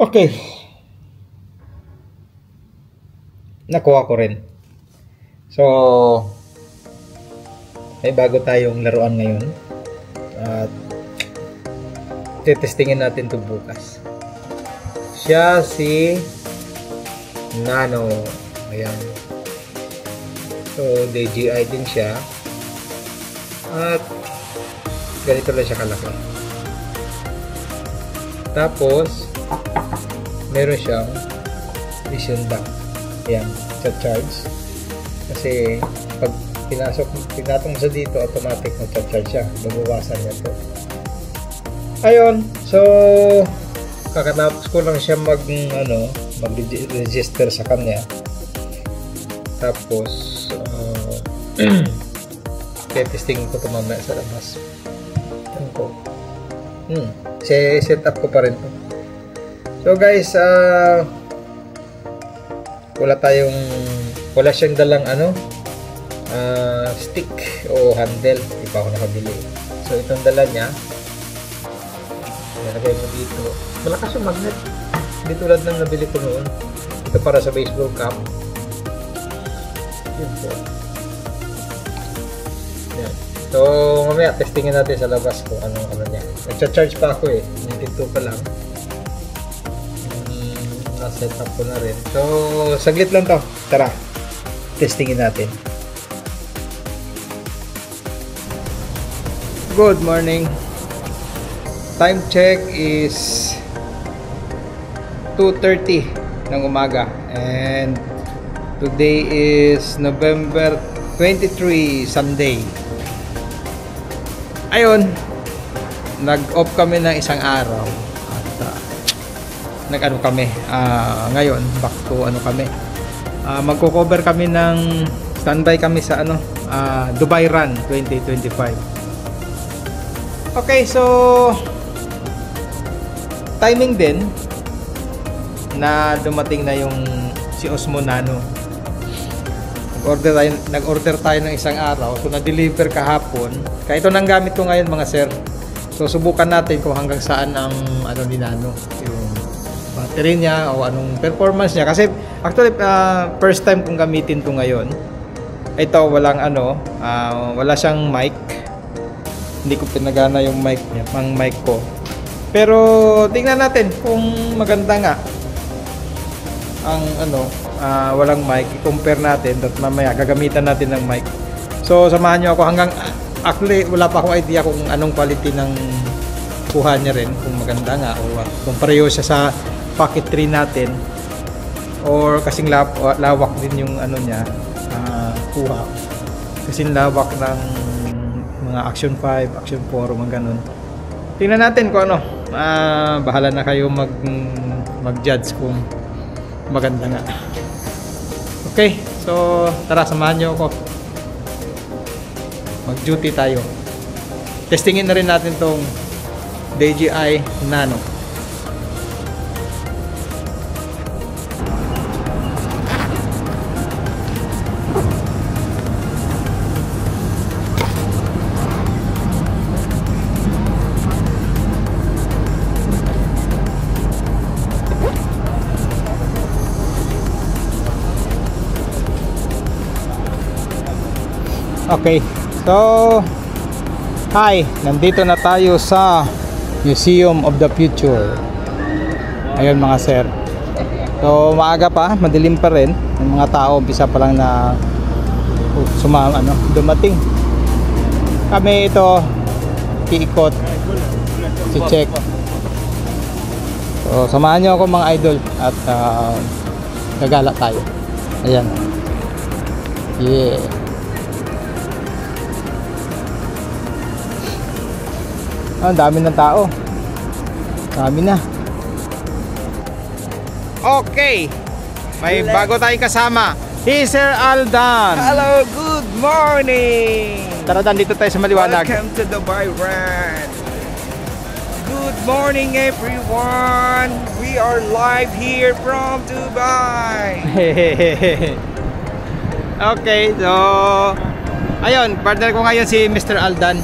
Okay. Nakuha ko rin. So, may bago tayong laruan ngayon. At testingin natin ito bukas. Siya si Nano. Ayan. So, DJI din siya. At ganito lang siya kalaki. Tapos, meron siyang vision dock. Ayan, sa charge. Kasi, pag pinatong sa dito, automatic mag-charge siya. Mabawasan niya to. Ayun, so, kakatapos ko lang siya mag-register sa kanya. Tapos, testing ko ito mamaya sa labas. Ayan ko. Set up ko pa rin to. So guys, wala siyang dalang stick o handle. Di pa ako nakabili. So itong dala niya, nilagay mo dito. Malakas yung magnet. Hindi tulad ng nabili ko noon. Ito para sa baseball cap. Yun po. Yan. So mamaya testingin natin sa labas kung ano niya. Nagcha-charge pa ako eh. Nintito pa lang. Na-set up ko na rin. So saglit lang to. Tara. Testingin natin. Good morning. Time check is 2:30 ng umaga. And today is November 23, Sunday. Ayun. Nag-off kami ng isang araw. At ngayon back to kami. Magko-cover kami ng standby kami sa Dubai Run 2025. Okay, so timing din na dumating na yung si Osmo Nano. Nag-order tayo ng isang araw. So na-deliver kahapon. Kaya ito nang gamit ko ngayon mga sir. So subukan natin kung hanggang saan ang ni Nano, yung battery niya o anong performance niya. Kasi actually first time kong gamitin to ngayon. Ito wala siyang mic. Hindi ko pinagana yung mic niya, pang mic ko. Pero tingnan natin kung maganda nga ang walang mic. I-compare natin at mamaya gagamitan natin ng mic. So samahan niyo ako actually wala pa akong idea kung anong quality ng kuha niya rin, kung maganda nga o kung pareho siya sa Pocket 3 natin or kasing lawak din yung niya kuha. Kasing lawak ng mga Action 5, Action 4 mga ganun. Tingnan natin kung bahala na kayo mag-judge kung maganda nga. Okay, so tara samahan niyo ako. Mag-duty tayo. Testingin na rin natin tong DJI Nano. Okay, so hi, nandito na tayo sa Museum of the Future. Ayun mga sir. So maaga pa, madilim pa rin. Yung mga tao umpisa pa lang na dumating. Kami ito iikot, si-check. So samahan niyo ako mga idol at gagala tayo. Ayan. Yeah. Ang dami ng tao. Dami na. Okay. May bago tayong kasama. He's Sir Aldan. Hello, good morning. Tara Dan, dito tayo sa maliwanag. Welcome to Dubai Run. Good morning everyone. We are live here from Dubai. Okay, so ayun, partner ko ngayon si Mr. Aldan.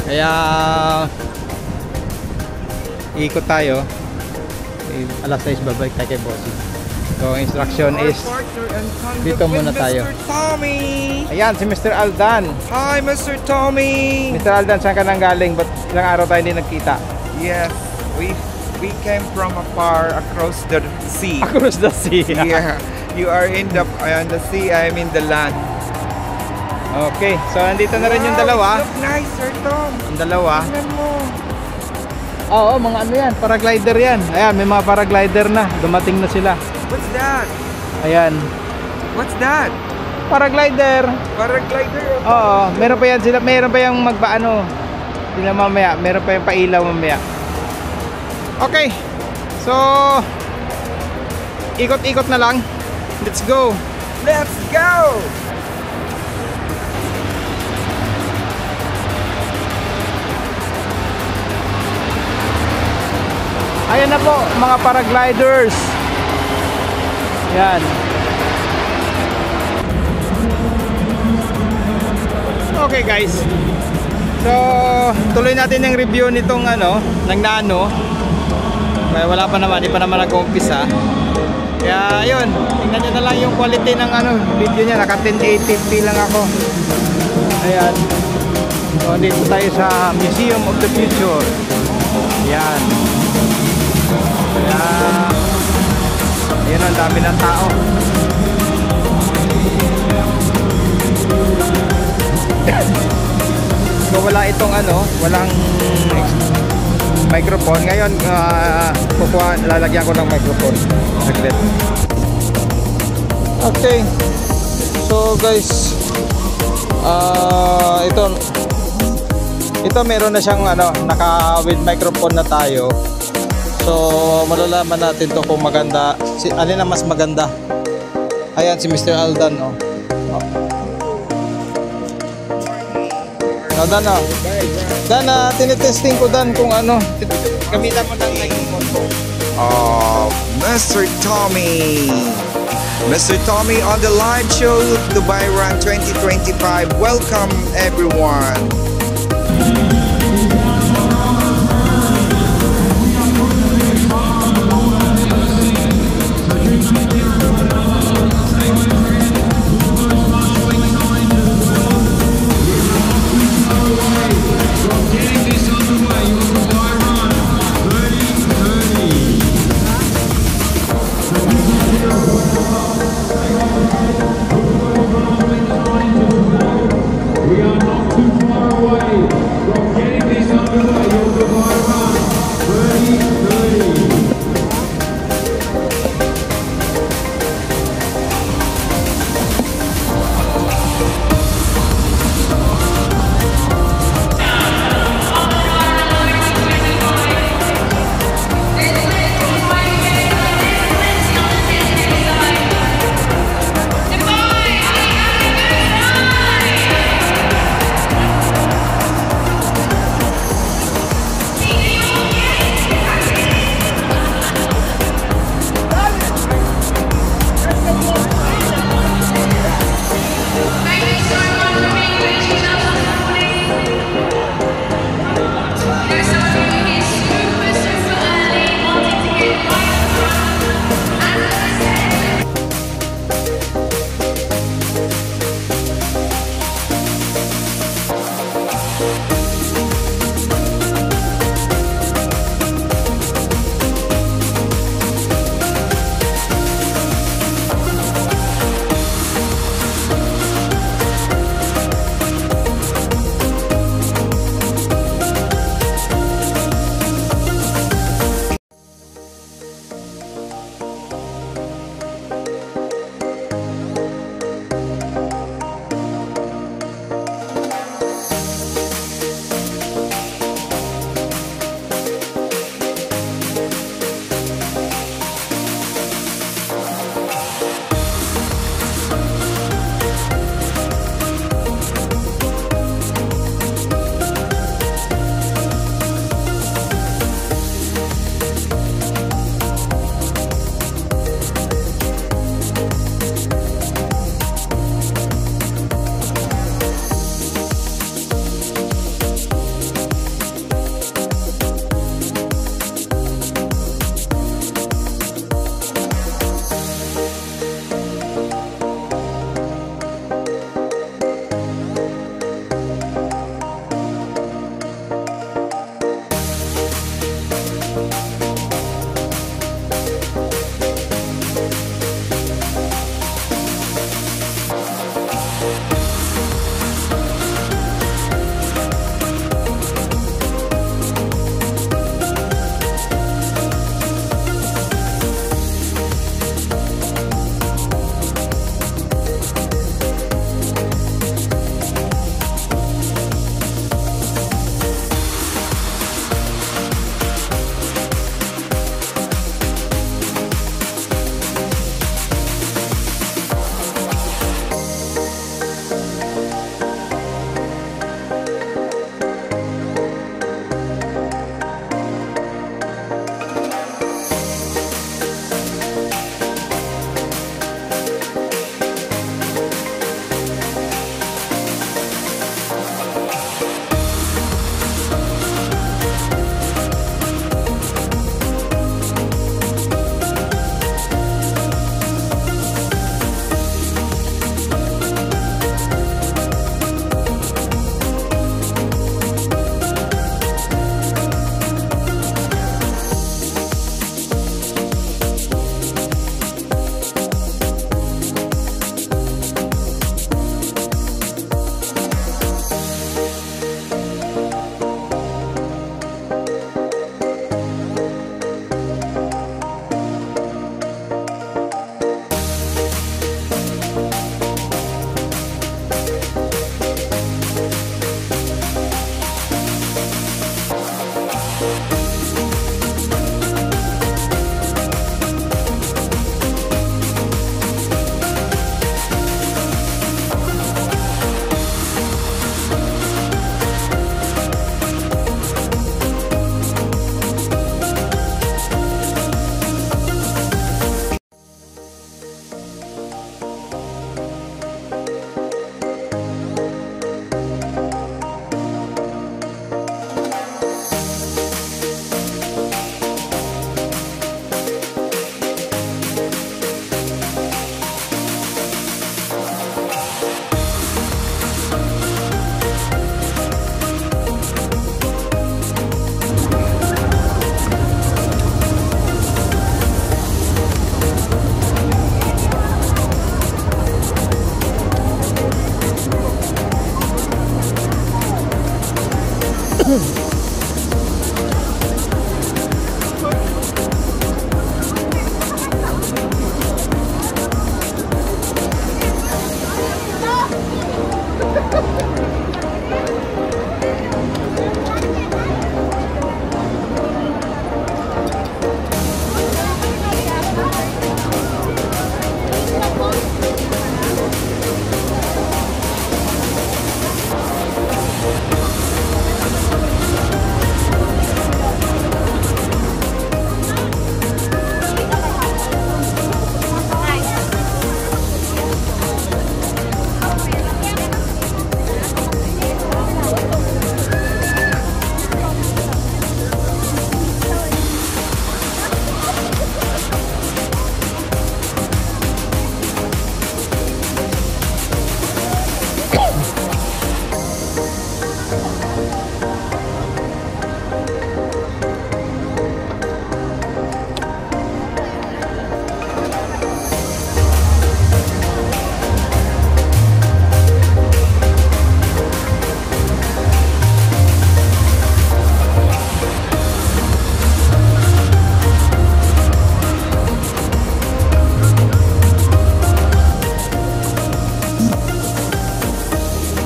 Kaya ikot tayo. Alas 6 babalik tayo kay bossing. So instruction Our is partner and conduct dito muna with tayo. Mr. Tommy. Ayan si Mr. Aldan. Hi, Mr. Tommy. Mr. Aldan, saan ka nang galing? Ba't ilang araw tayo hindi nagkita? Yes, we came from afar across the sea. Across the sea. Yeah, you are in the sea. I'm in the land. Okay, so nandito na rin yung Wow, dalawa. it look nice, Sir Tom. Yung dalawa. Tingnan mo. Oo, mga ano yan, paraglider yan. Ayan, may mga paraglider na. Dumating na sila. What's that? Ayan. What's that? Paraglider. Paraglider. Oo, meron pa yan sila. Meron pa yung magpaano. Tingnan mamaya, meron pa yung pailaw mamaya. Okay. So ikot-ikot na lang. Let's go. Let's go. Ayan na po, mga paragliders. Yan. Okay guys. So, tuloy natin yung review nitong ng Nano. May wala pa naman, hindi pa naman nag-uumpisa. Kaya ayun, tingnan nyo na lang yung quality ng video niya. Naka 1080p lang ako. Ayan. So, dito tayo sa Museum of the Future. Yan. Kaya ayun, ang dami ng tao. So wala itong walang microphone. Ngayon lalagyan ko ng microphone. Saglit. Okay. So guys, ito meron na siyang naka with microphone na tayo. So malalaman natin to kung maganda, alin ang mas maganda. Ayan si Mr. Aldan, oh. Dan, Dan, tinitesting ko Dan kung gamitan mo ng microphone ko. Oh, Mr. Tommy. Mr. Tommy on the live show Dubai Run 2025. Welcome everyone. We are not too far away.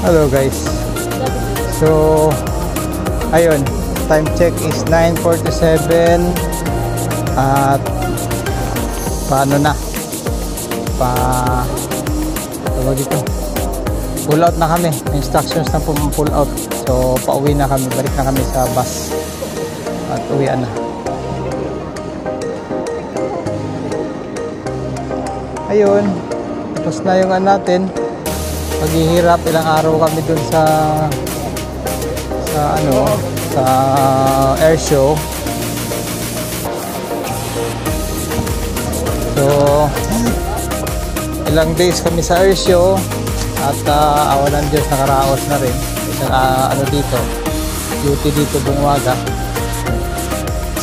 Hello guys. So ayun, time check is 9:47 at paano na? Tawag dito. Pull out na kami. Instructions na pull out. So pauwi na kami, balik na kami sa bus. At uwian na. Ayun. Tapos na yung natin. Maghihirap, ilang araw kami dun sa air show. So ilang days kami sa air show at awan ng Diyos, nakaraos na rin isang dito, duty dito Bunguaga.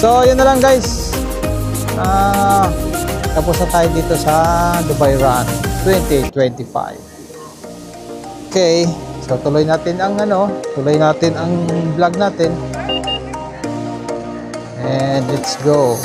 So yun na lang guys, tapos na tayo dito sa Dubai Run 2025. Okay, so tuloy natin ang vlog natin. And let's go.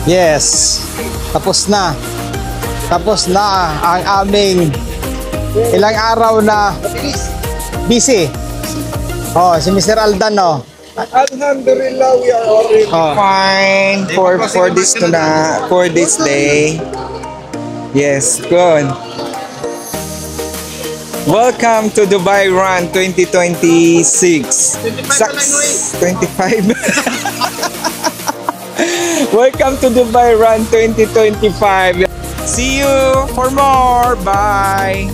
Yes, tapos na ang aming ilang araw na busy. Oh, si Mr. Aldan, no? Alhamdulillah, we are already fine for this day. Yes, good. Welcome to Dubai Run 2026. 25. Welcome to Dubai Run 2025. See you for more. Bye.